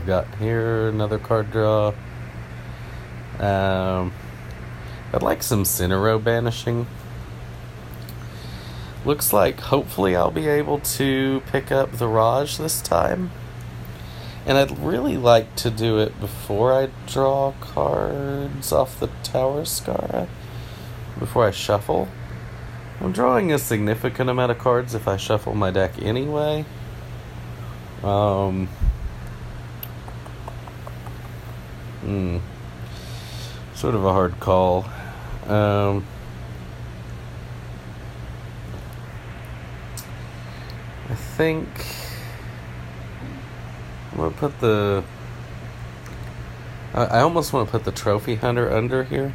I've got here another card draw. I'd like some Cinero banishing. Looks like hopefully I'll be able to pick up the Raj this time. And I'd really like to do it before I draw cards off the Tower Skara, before I shuffle. I'm drawing a significant amount of cards if I shuffle my deck anyway. Sort of a hard call. I think I'm going to put the... I almost want to put the Trophy Hunter under here.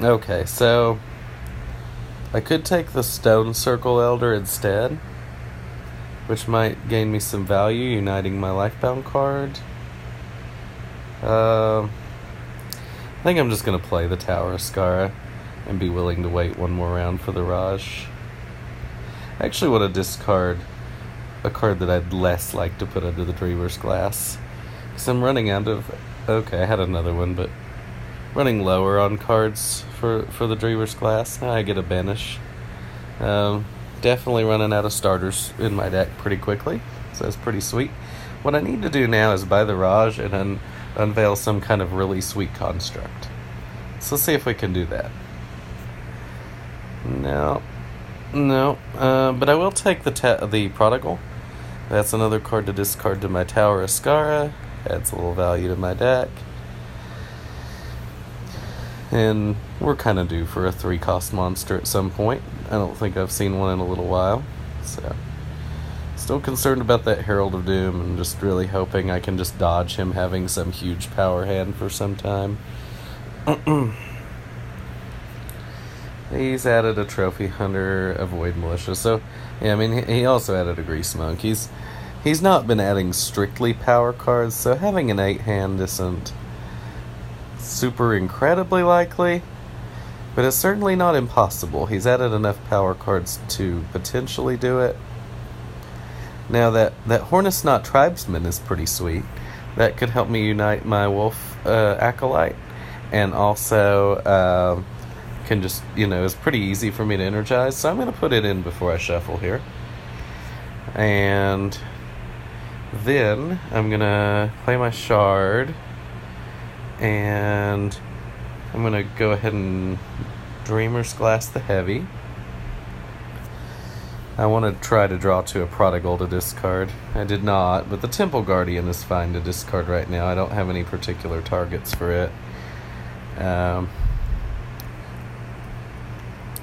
Okay, so I could take the Stone Circle Elder instead, which might gain me some value, uniting my Lifebound card. I think I'm just going to play the Tower of Skara and be willing to wait one more round for the Raj. I actually want to discard a card that I'd less like to put under the Dreamer's Glass, because I'm running out of... Okay, I had another one, but running lower on cards for the Dreamer's Glass. Now I get a banish. Definitely running out of starters in my deck pretty quickly, so that's pretty sweet. What I need to do now is buy the Raj and unveil some kind of really sweet construct. So let's see if we can do that. No, but I will take the Prodigal. That's another card to discard to my Tower of Skara. Adds a little value to my deck. And we're kind of due for a 3-cost monster at some point. I don't think I've seen one in a little while. So, still concerned about that Herald of Doom and just really hoping I can just dodge him having some huge power hand for some time. He's added a Trophy Hunter, a Void Militia. So, yeah, I mean, he also added a Grease Monk. He's not been adding strictly power cards, so having an 8-hand isn't super incredibly likely, but it's certainly not impossible. He's added enough power cards to potentially do it. Now that Hornus Knot Tribesman is pretty sweet. That could help me unite my Wolf Acolyte, and also can just, it's pretty easy for me to energize, so I'm going to put it in before I shuffle here. And then I'm going to play my Shard, and I'm going to go ahead and Dreamer's Glass the Heavy. I want to try to draw to a Prodigal to discard. I did not, but the Temple Guardian is fine to discard right now. I don't have any particular targets for it.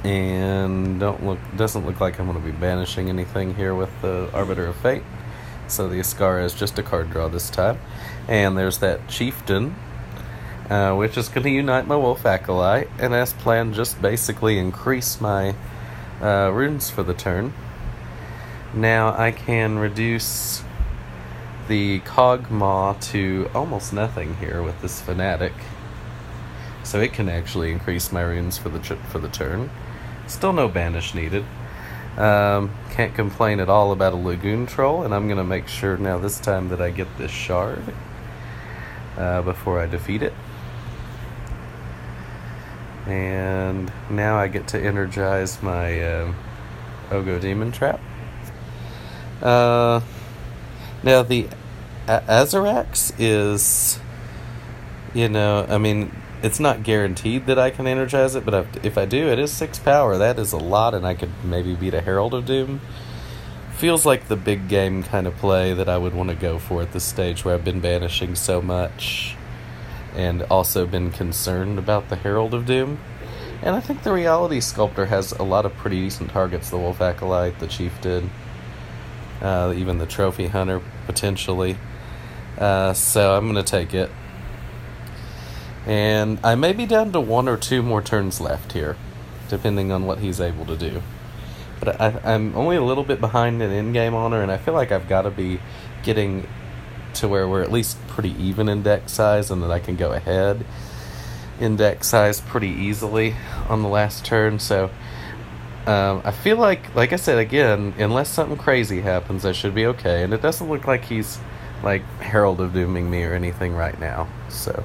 And doesn't look like I'm going to be banishing anything here with the Arbiter of Fate. So the Iskara is just a card draw this time. And there's that Chieftain, which is going to unite my Wolf Acolyte, and as planned, just basically increase my runes for the turn. Now I can reduce the Kog'Maw to almost nothing here with this Fanatic, so it can actually increase my runes for the turn. Still no banish needed. Can't complain at all about a Lagoon Troll, and I'm going to make sure now this time that I get this Shard before I defeat it. And now I get to energize my Ogo Demon Trap. Now the Azarax is, it's not guaranteed that I can energize it, but if I do, it is 6 power. That is a lot, and I could maybe beat a Herald of Doom. Feels like the big game kind of play that I would want to go for at this stage where I've been banishing so much and also been concerned about the Herald of Doom. And I think the Reality Sculptor has a lot of pretty decent targets. The Wolf Acolyte, the Chieftain, even the Trophy Hunter, potentially. So I'm going to take it. And I may be down to 1 or 2 more turns left here, depending on what he's able to do. But I'm only a little bit behind in in-game honor, and I feel like I've got to be getting to where we're at least pretty even in deck size, and that I can go ahead in deck size pretty easily on the last turn. So I feel like I said again, unless something crazy happens, I should be okay. And it doesn't look like he's like Herald of Dooming me or anything right now. So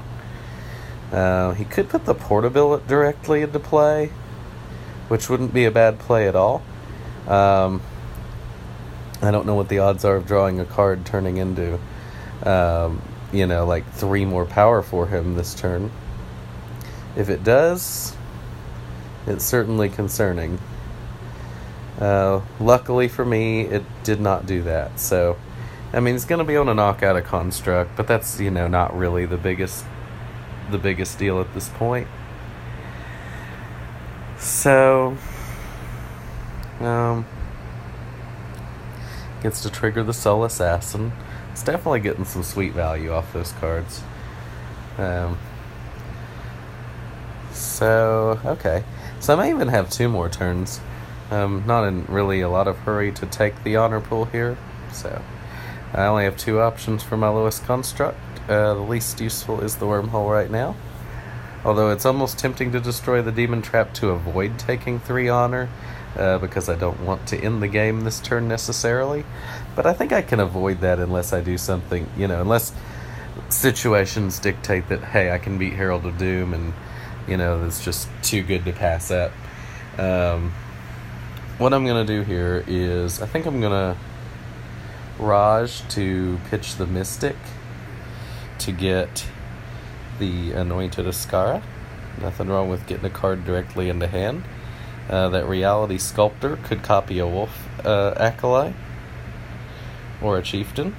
he could put the portability directly into play, which wouldn't be a bad play at all. I don't know what the odds are of drawing a card turning into, like 3 more power for him this turn. If it does, it's certainly concerning. Luckily for me, it did not do that. So, I mean, it's going to be able to knock out a construct, but that's, not really the biggest deal at this point. So, gets to trigger the Soul Assassin. It's definitely getting some sweet value off those cards. Okay. So I may even have 2 more turns. Not in really a lot of hurry to take the honor pool here. So I only have 2 options for my lowest construct. The least useful is the wormhole right now. Although it's almost tempting to destroy the demon trap to avoid taking 3 honor. Because I don't want to end the game this turn necessarily. But I think I can avoid that unless I do something, unless situations dictate that, hey, I can beat Herald of Doom and, it's just too good to pass up. What I'm going to do here is, I think I'm going to Raj to pitch the Mystic to get the Anointed Ascara. Nothing wrong with getting a card directly into hand. That Reality Sculptor could copy a Wolf Acolyte or a Chieftain.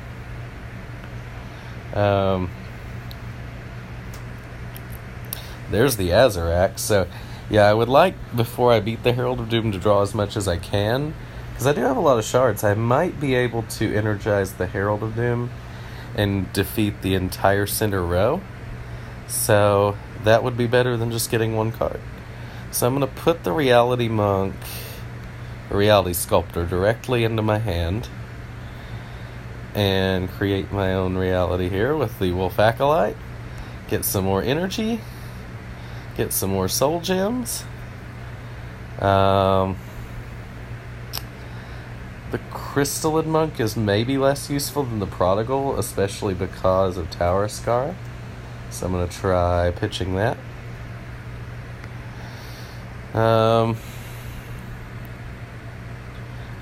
There's the Azarac. So, yeah, I would like, before I beat the Herald of Doom, to draw as much as I can. Because I do have a lot of shards. I might be able to energize the Herald of Doom and defeat the entire center row. So, that would be better than just getting 1 card. So I'm going to put the Reality Sculptor directly into my hand and create my own reality here with the Wolf Acolyte. Get some more energy. Get some more soul gems. The Crystalline Monk is maybe less useful than the Prodigal, especially because of Tower Scar. So I'm going to try pitching that.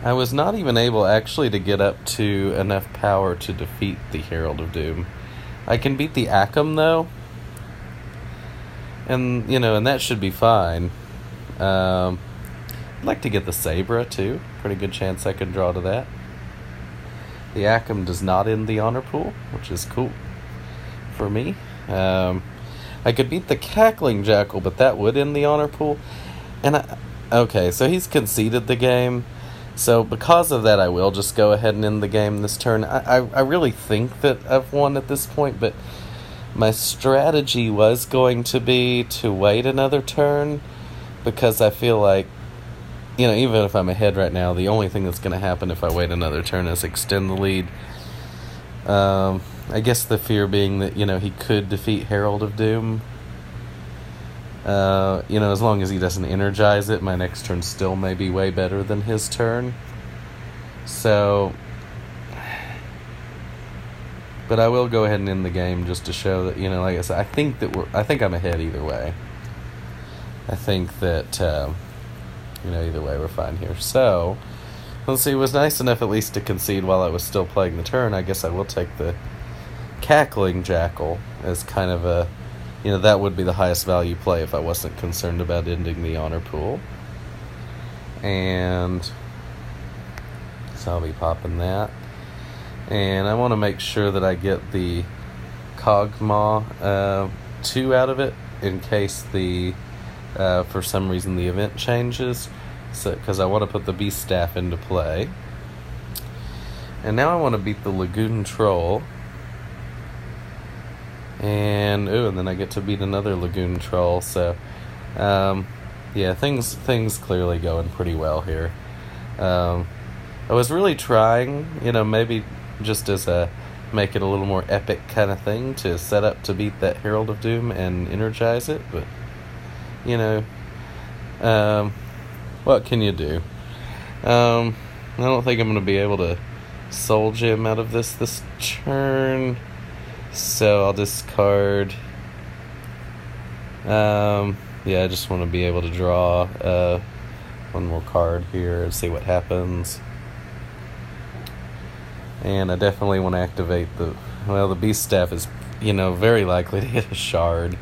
I was not even able actually to get up to enough power to defeat the Herald of Doom. I can beat the Ackham though, and that should be fine. I'd like to get the Sabra too. Pretty good chance I can draw to that. The Ackham does not end the honor pool, which is cool for me. I could beat the Cackling Jackal, but that would end the honor pool. Okay, so he's conceded the game. So because of that, I will just go ahead and end the game this turn. I really think that I've won at this point, but my strategy was going to be to wait another turn, because I feel like, even if I'm ahead right now, the only thing that's going to happen if I wait another turn is extend the lead. I guess the fear being that, he could defeat Herald of Doom. As long as he doesn't energize it, my next turn still may be way better than his turn. So, but I will go ahead and end the game just to show that, like I said, I think I'm ahead either way. I think that, either way we're fine here. So, let's see, it was nice enough at least to concede while I was still playing the turn. I guess I will take the Cackling Jackal as kind of a, that would be the highest value play if I wasn't concerned about ending the honor pool. And so I'll be popping that. And I want to make sure that I get the Kog'Maw 2 out of it in case for some reason the event changes. So, because I want to put the Beast Staff into play. And now I want to beat the Lagoon Troll. And then I get to beat another Lagoon Troll. So, things clearly going pretty well here. I was really trying, maybe just as a make it a little more epic kind of thing to set up to beat that Herald of Doom and energize it, but what can you do? I don't think I'm going to be able to Soul Gem out of this turn, so I'll discard. Yeah, I just want to be able to draw one more card here and see what happens. And I definitely want to activate the Beast Staff is, very likely to hit a shard.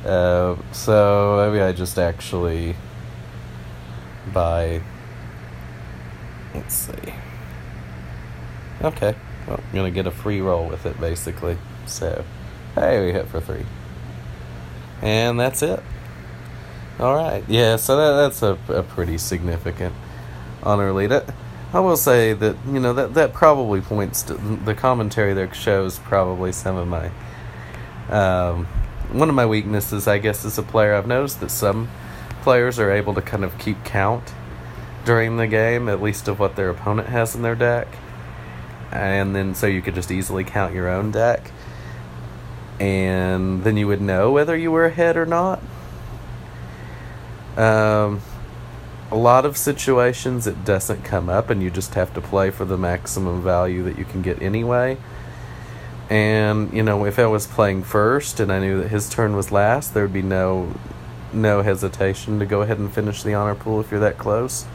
So maybe I just actually buy. Let's see. Okay, well, I'm gonna get a free roll with it basically. So, hey, we hit for 3, and that's it. All right, yeah. So that's a pretty significant honor lead. I will say that that probably points to the commentary there shows probably some of my one of my weaknesses, I guess, as a player. I've noticed that some players are able to kind of keep count during the game, at least of what their opponent has in their deck, and then so you could just easily count your own deck, and then you would know whether you were ahead or not. A lot of situations it doesn't come up, and you just have to play for the maximum value that you can get anyway. And if I was playing first and I knew that his turn was last, there would be no hesitation to go ahead and finish the honor pool if you're that close.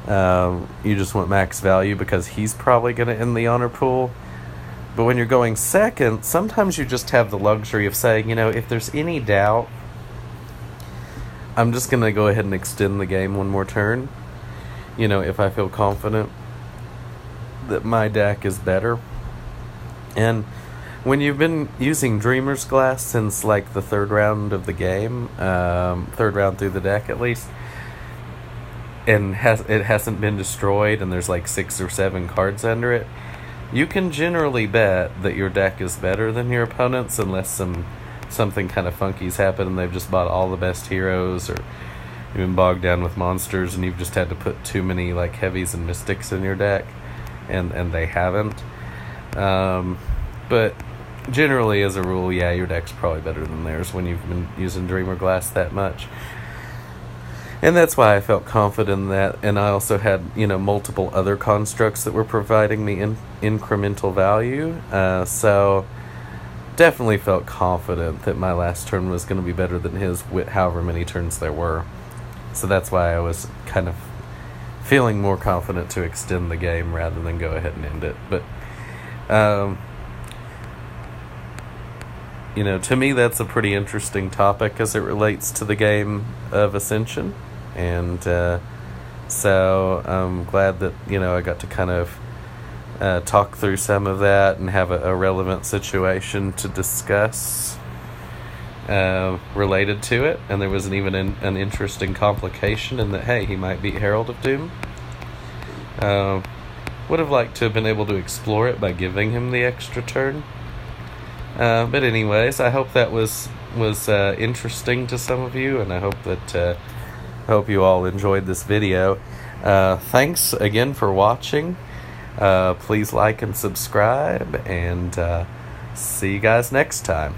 You just want max value because he's probably going to end the honor pool. But when you're going second, sometimes you just have the luxury of saying, if there's any doubt, I'm just going to go ahead and extend the game one more turn. If I feel confident that my deck is better. And when you've been using Dreamer's Glass since like the third round of the game, third round through the deck at least, and it hasn't been destroyed and there's like 6 or 7 cards under it, you can generally bet that your deck is better than your opponent's unless something kind of funky's happened and they've just bought all the best heroes, or you've been bogged down with monsters and you've just had to put too many like heavies and mystics in your deck, and they haven't. But generally, as a rule, yeah, your deck's probably better than theirs when you've been using Dreamer Glass that much. And that's why I felt confident in that. And I also had, multiple other constructs that were providing me incremental value. So definitely felt confident that my last turn was going to be better than his with however many turns there were. So that's why I was kind of feeling more confident to extend the game rather than go ahead and end it. But to me, that's a pretty interesting topic as it relates to the game of Ascension. And so I'm glad that, I got to kind of talk through some of that and have a relevant situation to discuss related to it. And there was even an interesting complication in that, hey, he might beat Herald of Doom. Would have liked to have been able to explore it by giving him the extra turn. But anyways, I hope that was interesting to some of you, and I hope you all enjoyed this video. Thanks again for watching. Please like and subscribe, and see you guys next time.